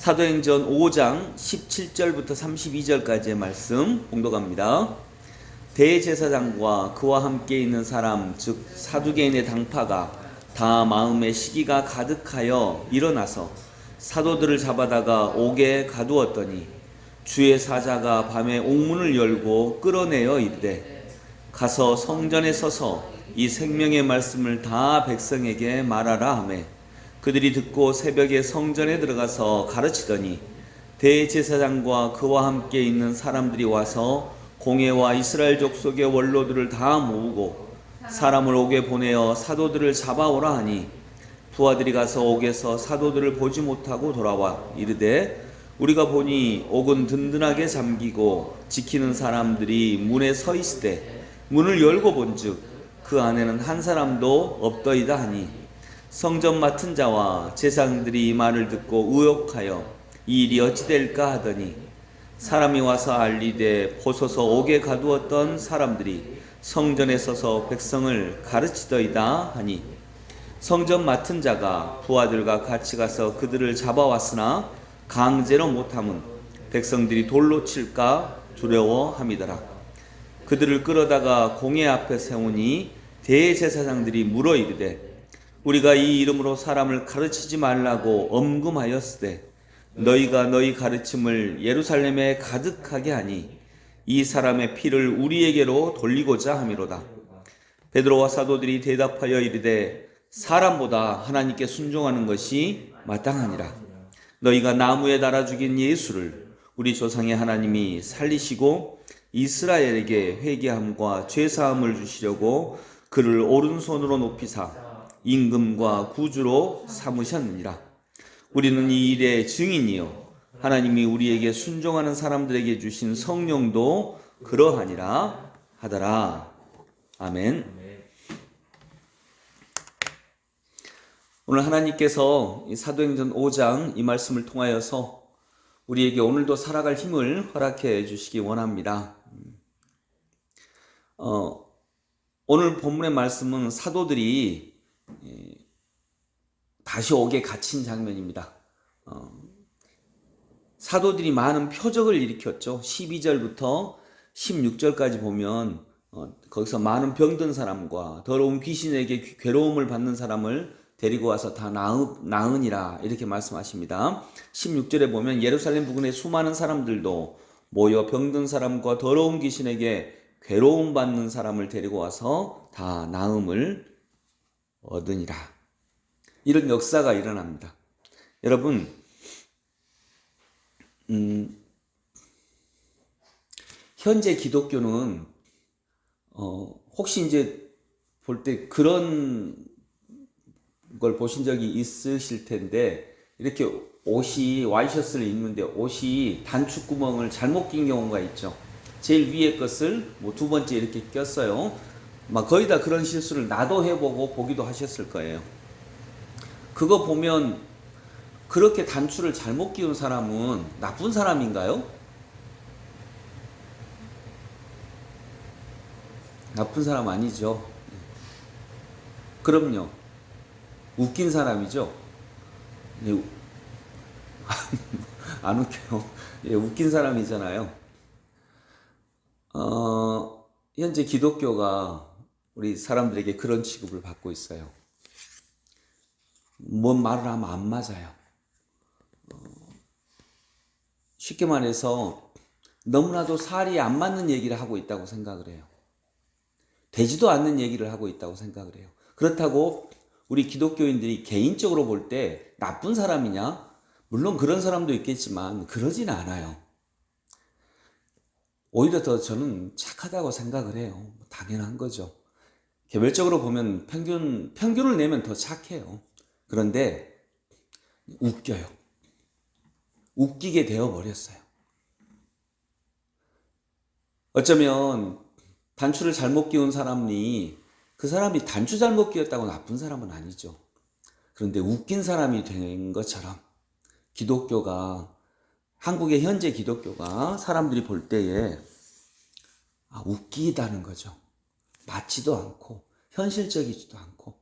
사도행전 5장 17절부터 32절까지의 말씀 봉독합니다. 대제사장과 그와 함께 있는 사람 즉 사두개인의 당파가 다 마음의 시기가 가득하여 일어나서 사도들을 잡아다가 옥에 가두었더니 주의 사자가 밤에 옥문을 열고 끌어내어 이르되 가서 성전에 서서 이 생명의 말씀을 다 백성에게 말하라 하매 그들이 듣고 새벽에 성전에 들어가서 가르치더니 대제사장과 그와 함께 있는 사람들이 와서 공회와 이스라엘 족속의 원로들을 다 모으고 사람을 옥에 보내어 사도들을 잡아오라 하니 부하들이 가서 옥에서 사도들을 보지 못하고 돌아와 이르되 우리가 보니 옥은 든든하게 잠기고 지키는 사람들이 문에 서 있으되 문을 열고 본즉 그 안에는 한 사람도 없더이다 하니 성전 맡은 자와 제사장들이 이 말을 듣고 의혹하여 이 일이 어찌 될까 하더니 사람이 와서 알리되 보소서 옥에 가두었던 사람들이 성전에 서서 백성을 가르치더이다 하니 성전 맡은 자가 부하들과 같이 가서 그들을 잡아왔으나 강제로 못함은 백성들이 돌로 칠까 두려워함이더라. 그들을 끌어다가 공회 앞에 세우니 대제사장들이 물어 이르되 우리가 이 이름으로 사람을 가르치지 말라고 엄금하였으되 너희가 너희 가르침을 예루살렘에 가득하게 하니 이 사람의 피를 우리에게로 돌리고자 함이로다. 베드로와 사도들이 대답하여 이르되 사람보다 하나님께 순종하는 것이 마땅하니라. 너희가 나무에 달아 죽인 예수를 우리 조상의 하나님이 살리시고 이스라엘에게 회개함과 죄사함을 주시려고 그를 오른손으로 높이사 임금과 구주로 삼으셨느니라. 우리는 이 일의 증인이요 하나님이 우리에게 순종하는 사람들에게 주신 성령도 그러하니라 하더라. 아멘. 오늘 하나님께서 이 사도행전 5장 이 말씀을 통하여서 우리에게 오늘도 살아갈 힘을 허락해 주시기 원합니다. 오늘 본문의 말씀은 사도들이 다시 옥에 갇힌 장면입니다. 사도들이 많은 표적을 일으켰죠. 12절부터 16절까지 보면 거기서 많은 병든 사람과 더러운 귀신에게 괴로움을 받는 사람을 데리고 와서 다 나으니라 이렇게 말씀하십니다. 16절에 보면 예루살렘 부근에 수많은 사람들도 모여 병든 사람과 더러운 귀신에게 괴로움 받는 사람을 데리고 와서 다 나음을 얻으니라. 이런 역사가 일어납니다. 여러분, 현재 기독교는 혹시 이제 볼 때 그런 걸 보신 적이 있으실 텐데 이렇게 옷이 와이셔츠를 입는데 옷이 단추구멍을 잘못 낀 경우가 있죠. 제일 위에 것을 두 번째 이렇게 꼈어요. 거의 다 그런 실수를 나도 해보고 보기도 하셨을 거예요. 그거 보면 그렇게 단추를 잘못 끼운 사람은 나쁜 사람인가요? 나쁜 사람 아니죠. 그럼요. 웃긴 사람이죠. 안 웃겨요. 예, 웃긴 사람이잖아요. 현재 기독교가 우리 사람들에게 그런 취급을 받고 있어요. 뭔 말을 하면 안 맞아요. 쉽게 말해서 너무나도 살이 안 맞는 얘기를 하고 있다고 생각을 해요. 되지도 않는 얘기를 하고 있다고 생각을 해요. 그렇다고 우리 기독교인들이 개인적으로 볼 때 나쁜 사람이냐? 물론 그런 사람도 있겠지만 그러진 않아요. 오히려 더 저는 착하다고 생각을 해요. 당연한 거죠. 개별적으로 보면 평균을 내면 더 착해요. 그런데 웃겨요. 웃기게 되어버렸어요. 어쩌면 단추를 잘못 끼운 사람이 그 사람이 단추 잘못 끼웠다고 나쁜 사람은 아니죠. 그런데 웃긴 사람이 된 것처럼 기독교가, 한국의 현재 기독교가 사람들이 볼 때에 웃기다는 거죠. 맞지도 않고 현실적이지도 않고.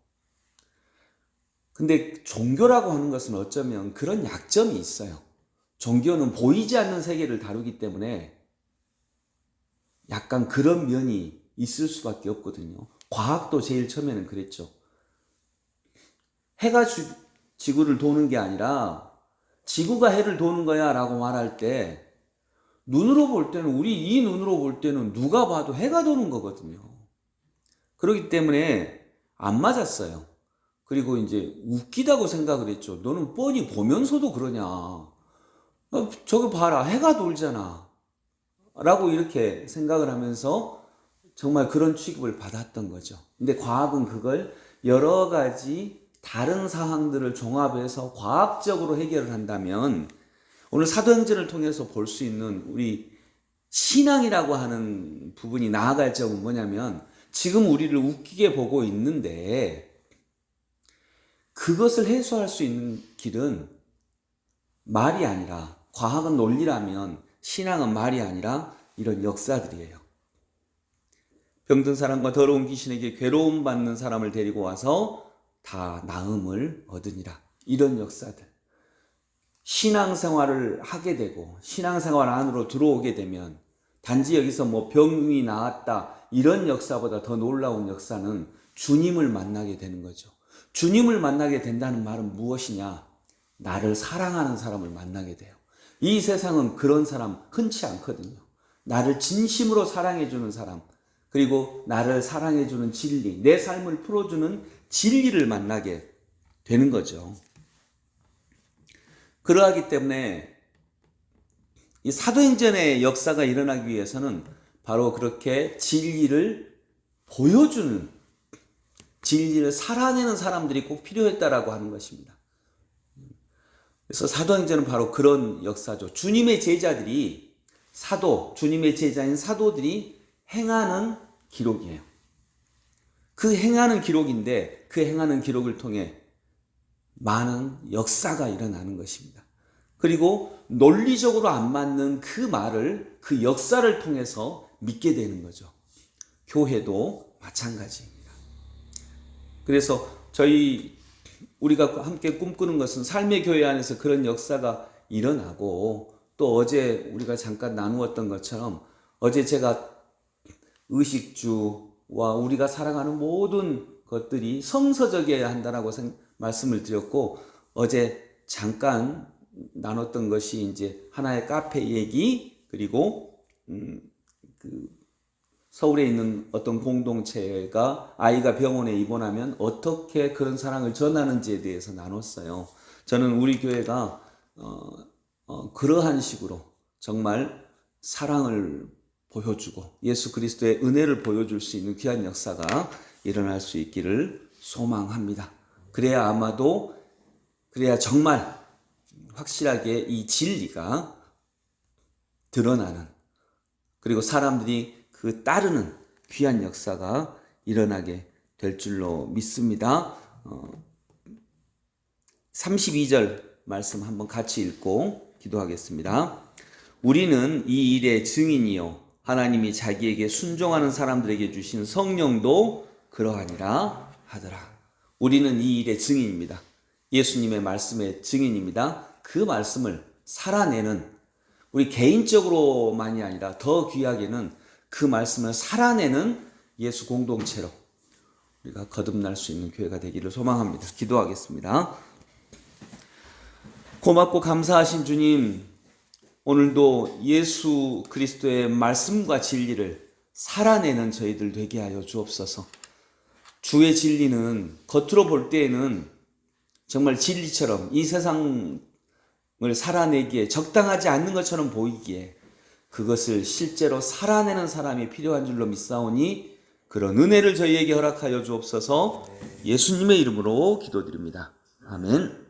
근데 종교라고 하는 것은 어쩌면 그런 약점이 있어요. 종교는 보이지 않는 세계를 다루기 때문에 약간 그런 면이 있을 수밖에 없거든요. 과학도 제일 처음에는 그랬죠. 해가 지구를 도는 게 아니라 지구가 해를 도는 거야 라고 말할 때 눈으로 볼 때는, 우리 이 눈으로 볼 때는 누가 봐도 해가 도는 거거든요. 그렇기 때문에 안 맞았어요. 그리고 이제 웃기다고 생각을 했죠. 너는 뻔히 보면서도 그러냐. 저거 봐라, 해가 돌잖아 라고 이렇게 생각을 하면서 정말 그런 취급을 받았던 거죠. 근데 과학은 그걸 여러 가지 다른 사항들을 종합해서 과학적으로 해결을 한다면 오늘 사도행전을 통해서 볼 수 있는 우리 신앙이라고 하는 부분이 나아갈 점은 뭐냐면, 지금 우리를 웃기게 보고 있는데 그것을 해소할 수 있는 길은 말이 아니라, 과학은 논리라면 신앙은 말이 아니라 이런 역사들이에요. 병든 사람과 더러운 귀신에게 괴로움 받는 사람을 데리고 와서 다 나음을 얻으니라. 이런 역사들. 신앙생활을 하게 되고 신앙생활 안으로 들어오게 되면 단지 여기서 뭐 병이 나았다 이런 역사보다 더 놀라운 역사는 주님을 만나게 되는 거죠. 주님을 만나게 된다는 말은 무엇이냐? 나를 사랑하는 사람을 만나게 돼요. 이 세상은 그런 사람 흔치 않거든요. 나를 진심으로 사랑해주는 사람, 그리고 나를 사랑해주는 진리, 내 삶을 풀어주는 진리를 만나게 되는 거죠. 그러하기 때문에 이 사도행전의 역사가 일어나기 위해서는 바로 그렇게 진리를 보여주는, 진리를 살아내는 사람들이 꼭 필요했다라고 하는 것입니다. 그래서 사도행전은 바로 그런 역사죠. 주님의 제자들이, 주님의 제자인 사도들이 행하는 기록이에요. 그 행하는 기록인데 그 행하는 기록을 통해 많은 역사가 일어나는 것입니다. 그리고 논리적으로 안 맞는 그 말을, 그 역사를 통해서 믿게 되는 거죠. 교회도 마찬가지입니다. 그래서 우리가 함께 꿈꾸는 것은 삶의 교회 안에서 그런 역사가 일어나고, 또 어제 우리가 잠깐 나누었던 것처럼 어제 제가 의식주와 우리가 살아가는 모든 것들이 성서적이어야 한다라고 말씀을 드렸고, 어제 잠깐 나눴던 것이 이제 하나의 카페 얘기, 그리고 서울에 있는 어떤 공동체가 아이가 병원에 입원하면 어떻게 그런 사랑을 전하는지에 대해서 나눴어요. 저는 우리 교회가 그러한 식으로 정말 사랑을 보여주고 예수 그리스도의 은혜를 보여줄 수 있는 귀한 역사가 일어날 수 있기를 소망합니다. 그래야 정말 확실하게 이 진리가 드러나는, 그리고 사람들이 그 따르는 귀한 역사가 일어나게 될 줄로 믿습니다. 32절 말씀 한번 같이 읽고 기도하겠습니다. 우리는 이 일의 증인이요 하나님이 자기에게 순종하는 사람들에게 주신 성령도 그러하니라 하더라. 우리는 이 일의 증인입니다. 예수님의 말씀의 증인입니다. 그 말씀을 살아내는, 우리 개인적으로만이 아니라 더 귀하게는 그 말씀을 살아내는 예수 공동체로 우리가 거듭날 수 있는 교회가 되기를 소망합니다. 기도하겠습니다. 고맙고 감사하신 주님, 오늘도 예수 그리스도의 말씀과 진리를 살아내는 저희들 되게 하여 주옵소서. 주의 진리는 겉으로 볼 때에는 정말 진리처럼, 이 세상을 살아내기에 적당하지 않는 것처럼 보이기에 그것을 실제로 살아내는 사람이 필요한 줄로 믿사오니 그런 은혜를 저희에게 허락하여 주옵소서. 예수님의 이름으로 기도드립니다. 아멘.